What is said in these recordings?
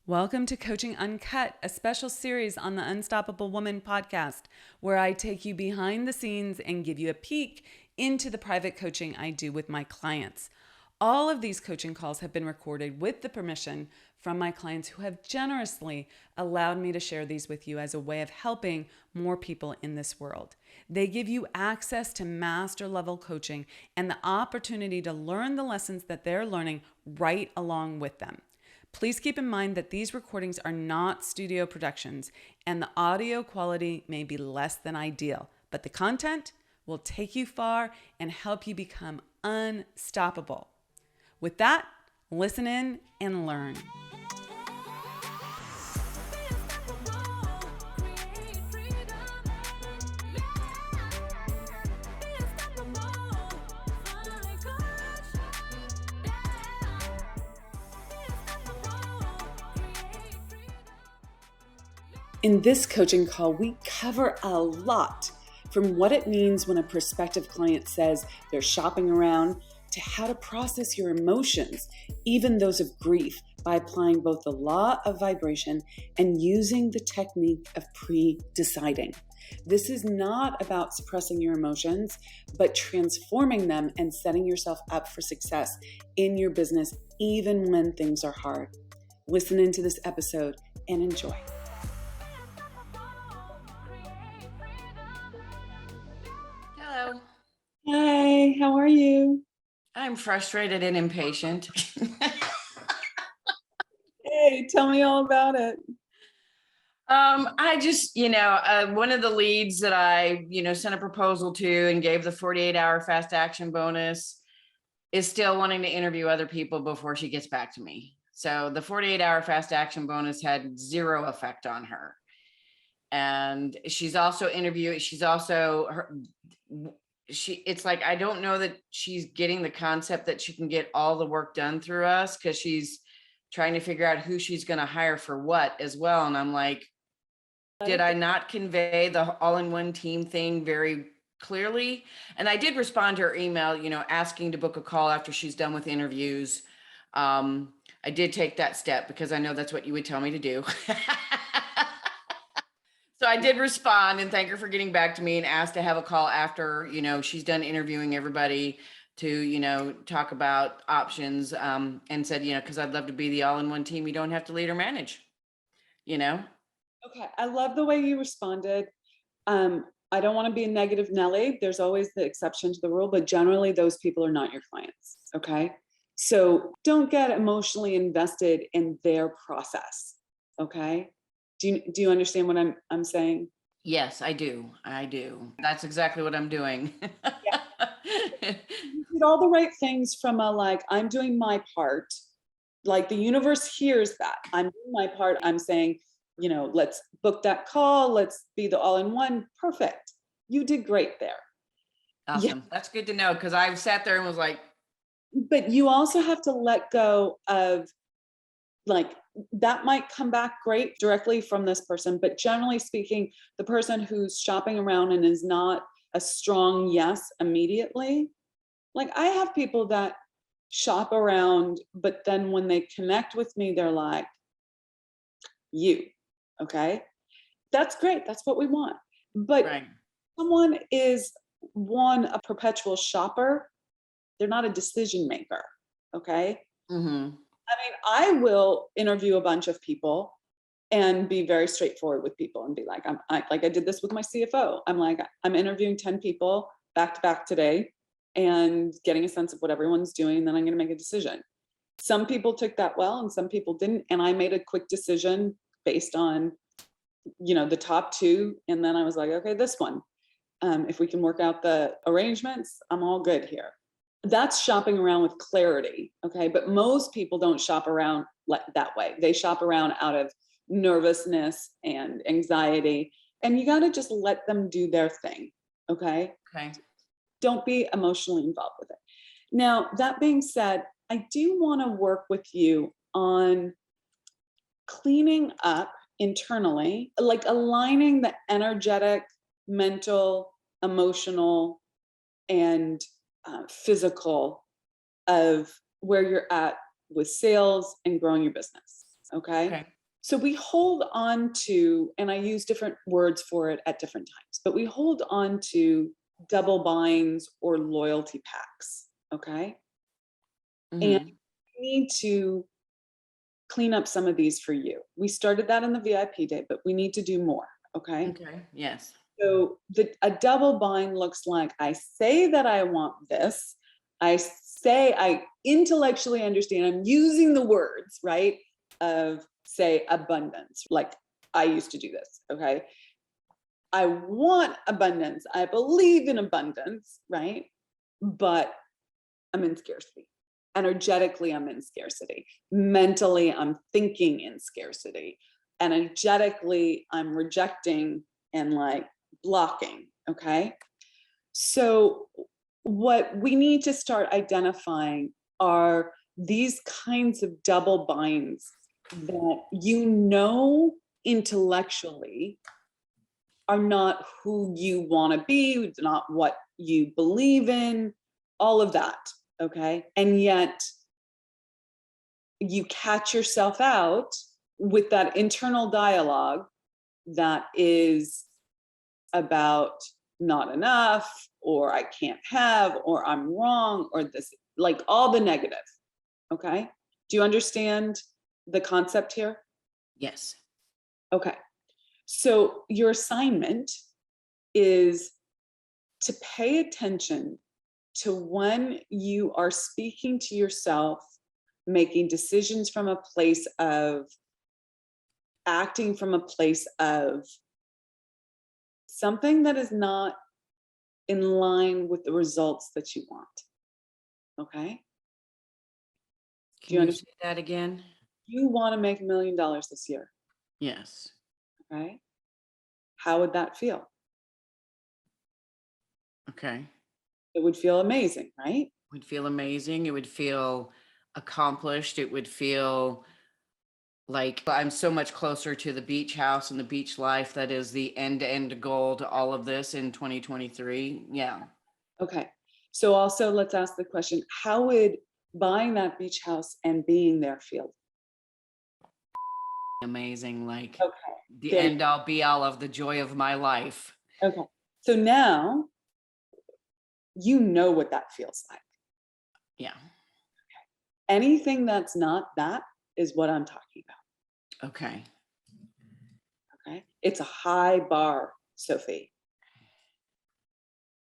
Welcome to Coaching Uncut, a special series on the Unstoppable Woman podcast, where I take you behind the scenes and give you a peek into the private coaching I do with my clients. All of these coaching calls have been recorded with the permission from my clients who have generously allowed me to share these with you as a way of helping more people in this world. They give you access to master level coaching and the opportunity to learn the lessons that they're learning right along with them. Please keep in mind that these recordings are not studio productions and the audio quality may be less than ideal, but the content will take you far and help you become unstoppable. With that, listen in and learn. In this coaching call, we cover a lot, from what it means when a prospective client says they're shopping around to how to process your emotions, even those of grief, by applying both the law of vibration and using the technique of pre-deciding. This is not about suppressing your emotions, but transforming them and setting yourself up for success in your business, even when things are hard. Listen into this episode and enjoy. Hello. Hi, how are you? I'm frustrated and impatient. Hey, tell me all about it. I just, one of the leads that I, sent a proposal to and gave the 48-hour fast action bonus is still wanting to interview other people before she gets back to me. So the 48-hour fast action bonus had zero effect on her. And she's also it's like, I don't know that she's getting the concept that she can get all the work done through us, because she's trying to figure out who she's going to hire for what as well. And I'm like, did I not convey the all-in-one team thing very clearly? And I did respond to her email, asking to book a call after she's done with interviews. I did take that step because I know that's what you would tell me to do. So I did respond and thank her for getting back to me and asked to have a call after, she's done interviewing everybody to, talk about options, and said, because I'd love to be the all-in-one team. You don't have to lead or manage, Okay, I love the way you responded. I don't want to be a negative Nelly. There's always the exception to the rule, but generally those people are not your clients, okay? So don't get emotionally invested in their process, okay? Do you understand what I'm saying? Yes, I do. That's exactly what I'm doing. You did all the right things from I'm doing my part. Like the universe hears that. I'm doing my part. I'm saying, let's book that call. Let's be the all-in-one. Perfect. You did great there. Awesome. Yeah. That's good to know, because I sat there and was like. But you also have to let go of that might come back great directly from this person, but generally speaking, the person who's shopping around and is not a strong yes immediately. Like I have people that shop around, but then when they connect with me, they're like, okay, that's great. That's what we want. But right. Someone is a perpetual shopper. They're not a decision maker. Okay. Mm-hmm. I mean, I will interview a bunch of people and be very straightforward with people and be like, I did this with my CFO. I'm like, I'm interviewing 10 people back to back today and getting a sense of what everyone's doing. And then I'm going to make a decision. Some people took that well and some people didn't. And I made a quick decision based on, the top two. And then I was like, okay, this one, if we can work out the arrangements, I'm all good here. That's shopping around with clarity. Okay. But most people don't shop around that way. They shop around out of nervousness and anxiety, and you got to just let them do their thing. Okay. Don't be emotionally involved with it. Now, that being said, I do want to work with you on cleaning up internally, like aligning the energetic, mental, emotional, and physical of where you're at with sales and growing your business. Okay. So we hold on to, and I use different words for it at different times, but we hold on to double binds or loyalty packs. Okay. And Mhm. we need to clean up some of these for you. We started that in the VIP day, but we need to do more. Okay. Okay. Yes. So a double bind looks like I say that I want this. I say I intellectually understand. I'm using the words, right, of say abundance. Like I used to do this. Okay. I want abundance. I believe in abundance, right? But I'm in scarcity. Energetically, I'm in scarcity. Mentally, I'm thinking in scarcity. Energetically, I'm rejecting and like blocking. Okay. So, what we need to start identifying are these kinds of double binds that you know intellectually are not who you want to be, not what you believe in, all of that. Okay. And yet you catch yourself out with that internal dialogue that is about not enough, or I can't have, or I'm wrong, or this, like all the negative. Okay. Do you understand the concept here? Yes. Okay. So your assignment is to pay attention to when you are speaking to yourself, making decisions from a place of acting from a place of something that is not in line with the results that you want. Okay. Do you Can you say understand? that again? You want to make $1 million this year. Yes. Okay. How would that feel? Okay. It would feel amazing, right? Would feel amazing. It would feel accomplished. It would feel like I'm so much closer to the beach house and the beach life that is the end-to-end goal to all of this in 2023. Yeah. Okay. So also let's ask the question, how would buying that beach house and being there feel? Amazing. Like Okay. the There. end all be all of the joy of my life. Okay. So now you know what that feels like. Yeah. Anything that's not that is what I'm talking about. Okay. Okay. It's a high bar, Sophie.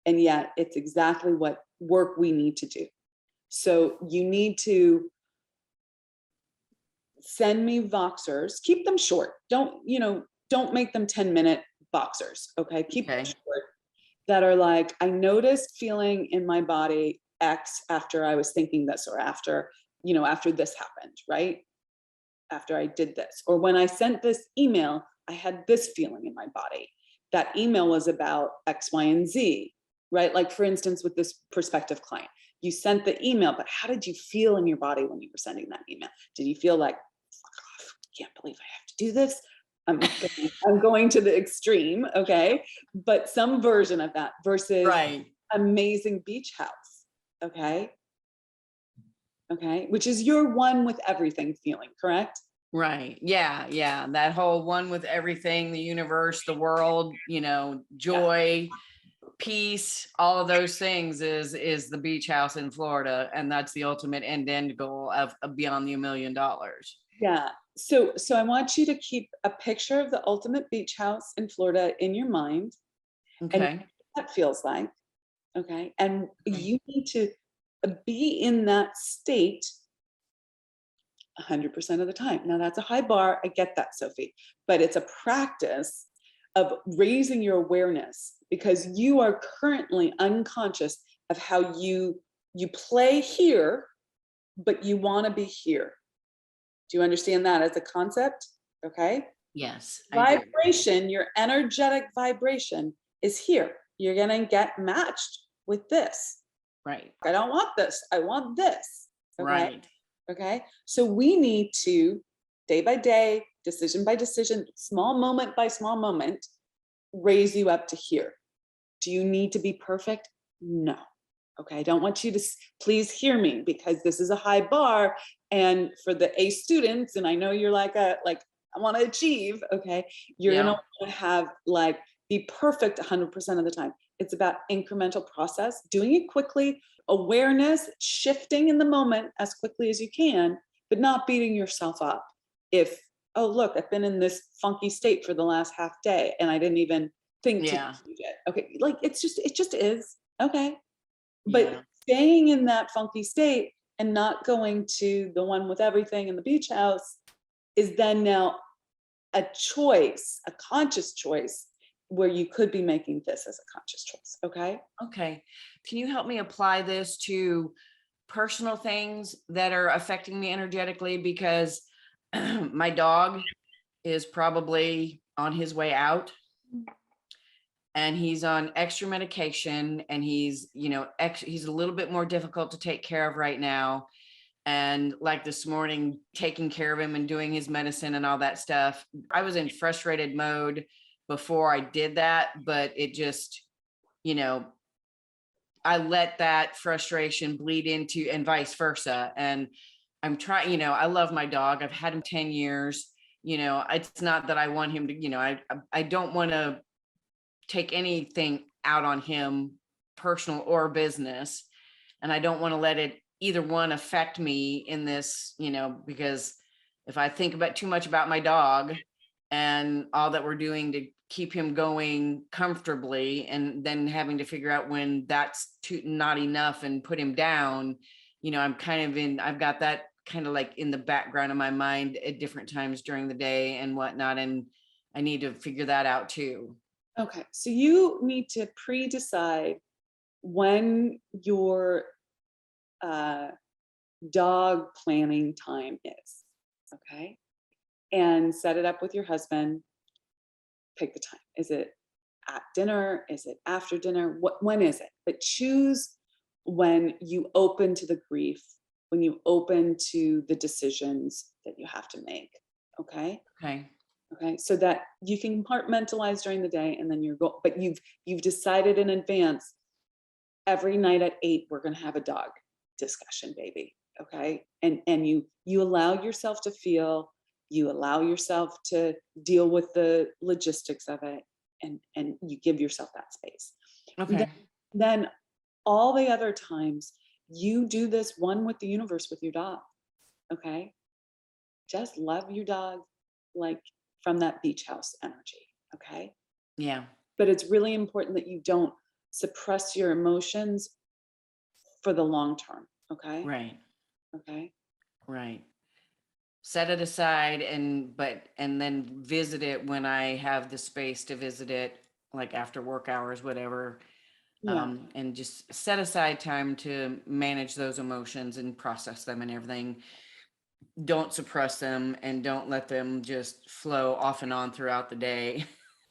And yet it's exactly what work we need to do. So you need to send me Voxers, keep them short. Don't make them 10-minute Voxers. Okay. Keep them Okay. short that are like, I noticed feeling in my body X after I was thinking this, or after this happened, right? After I did this, or when I sent this email, I had this feeling in my body. That email was about X, Y, and Z, right? Like for instance, with this prospective client, you sent the email, but how did you feel in your body when you were sending that email? Did you feel like, fuck off, can't believe I have to do this? I'm going to the extreme, okay? But some version of that versus Right. amazing beach house, okay? Okay, which is your one with everything feeling, correct? Right. Yeah. Yeah. That whole one with everything, the universe, the world, Yeah. joy, peace, all of those things is the beach house in Florida. And that's the ultimate end goal of beyond the $1 million. Yeah. So I want you to keep a picture of the ultimate beach house in Florida in your mind and Okay. what that feels like. Okay. And Okay. you need to be in that state 100% of the time. Now that's a high bar. I get that, Sophie, but it's a practice of raising your awareness because you are currently unconscious of how you play here, but you want to be here. Do you understand that as a concept? Okay. Yes, I do. Vibration, your energetic vibration is here. You're going to get matched with this. Right. I don't want this. I want this. Okay. Right. Okay. So we need to, day by day, decision by decision, small moment by small moment, raise you up to here. Do you need to be perfect? No. Okay. I don't want you to, please hear me because this is a high bar. And for the A students, and I know you're like I want to achieve. Okay. You're Yeah. going to want to have like be perfect 100% of the time. It's about incremental process, doing it quickly, awareness, shifting in the moment as quickly as you can, but not beating yourself up. If, oh, look, I've been in this funky state for the last half day and I didn't even think to Yeah. change it. Okay. Like it just is. Okay. Yeah. But staying in that funky state and not going to the one with everything in the beach house is then now a choice, a conscious choice, where you could be making this as a conscious choice. Okay. Okay. Can you help me apply this to personal things that are affecting me energetically? Because my dog is probably on his way out and he's on extra medication and he's, he's a little bit more difficult to take care of right now. And like this morning, taking care of him and doing his medicine and all that stuff, I was in frustrated mode before I did that, but it just, you know, I let that frustration bleed into and vice versa. And I'm trying, I love my dog. I've had him 10 years. It's not that I want him to, I don't want to take anything out on him, personal or business. And I don't want to let it either one affect me in this, because if I think about too much about my dog and all that we're doing to keep him going comfortably and then having to figure out when that's not enough and put him down, I've got that kind of like in the background of my mind at different times during the day and whatnot. And I need to figure that out too. Okay. So you need to pre-decide when your dog planning time is. Okay. And set it up with your husband. Pick the time. Is it at dinner? Is it after dinner? When is it? But choose when you open to the grief, when you open to the decisions that you have to make. Okay. Okay. Okay. So that you can compartmentalize during the day and then but you've decided in advance every night at 8, we're going to have a dog discussion, baby. Okay. And you allow yourself to feel, you allow yourself to deal with the logistics of it, and you give yourself that space. Okay. Then all the other times you do this one with the universe with your dog. Okay. Just love your dog like from that beach house energy. Okay. Yeah. But it's really important that you don't suppress your emotions for the long term. Okay. Right. Okay. Right. Set it aside and then visit it when I have the space to visit it, like after work hours, whatever. Yeah. And just set aside time to manage those emotions and process them and everything. Don't suppress them and don't let them just flow off and on throughout the day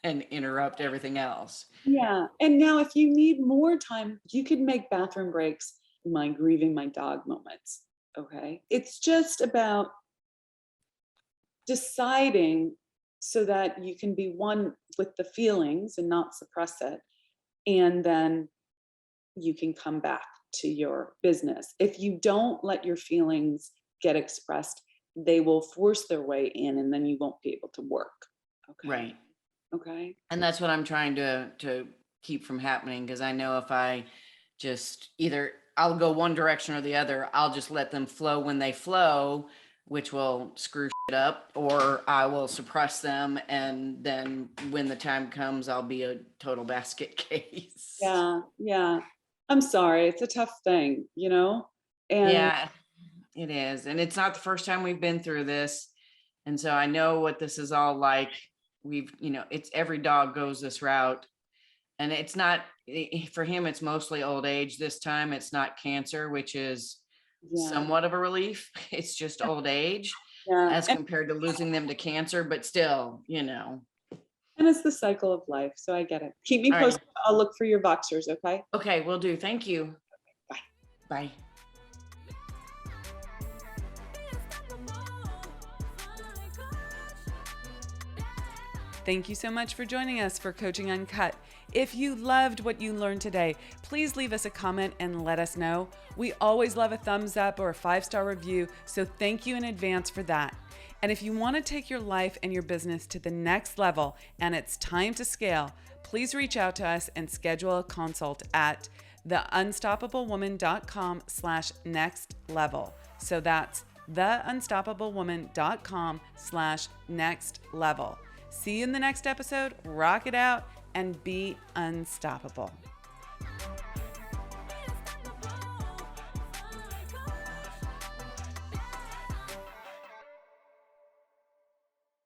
and interrupt everything else. Yeah. And now if you need more time, you could make bathroom breaks my grieving my dog moments. Okay. It's just about deciding so that you can be one with the feelings and not suppress it. And then you can come back to your business. If you don't let your feelings get expressed, they will force their way in and then you won't be able to work. Okay. Right. Okay. And that's what I'm trying to keep from happening, because I know if I just either I'll go one direction or the other, I'll just let them flow when they flow, which will screw shit up, or I will suppress them, and then when the time comes, I'll be a total basket case. Yeah. Yeah. I'm sorry. It's a tough thing, And Yeah, it is. And it's not the first time we've been through this. And so I know what this is all like. It's every dog goes this route. And it's not for him, it's mostly old age this time. It's not cancer, which is yeah. somewhat of a relief. It's just old age Yeah. as compared to losing them to cancer, but still. And it's the cycle of life. So I get it. Keep me All right. posted. I'll look for your boxers. Okay. Okay, will do. Thank you. Bye. Bye. Thank you so much for joining us for Coaching Uncut. If you loved what you learned today, please leave us a comment and let us know. We always love a thumbs up or a 5-star review, so thank you in advance for that. And if you want to take your life and your business to the next level and it's time to scale, please reach out to us and schedule a consult at theunstoppablewoman.com/next level. So that's theunstoppablewoman.com/next level. See you in the next episode. Rock it out and be unstoppable.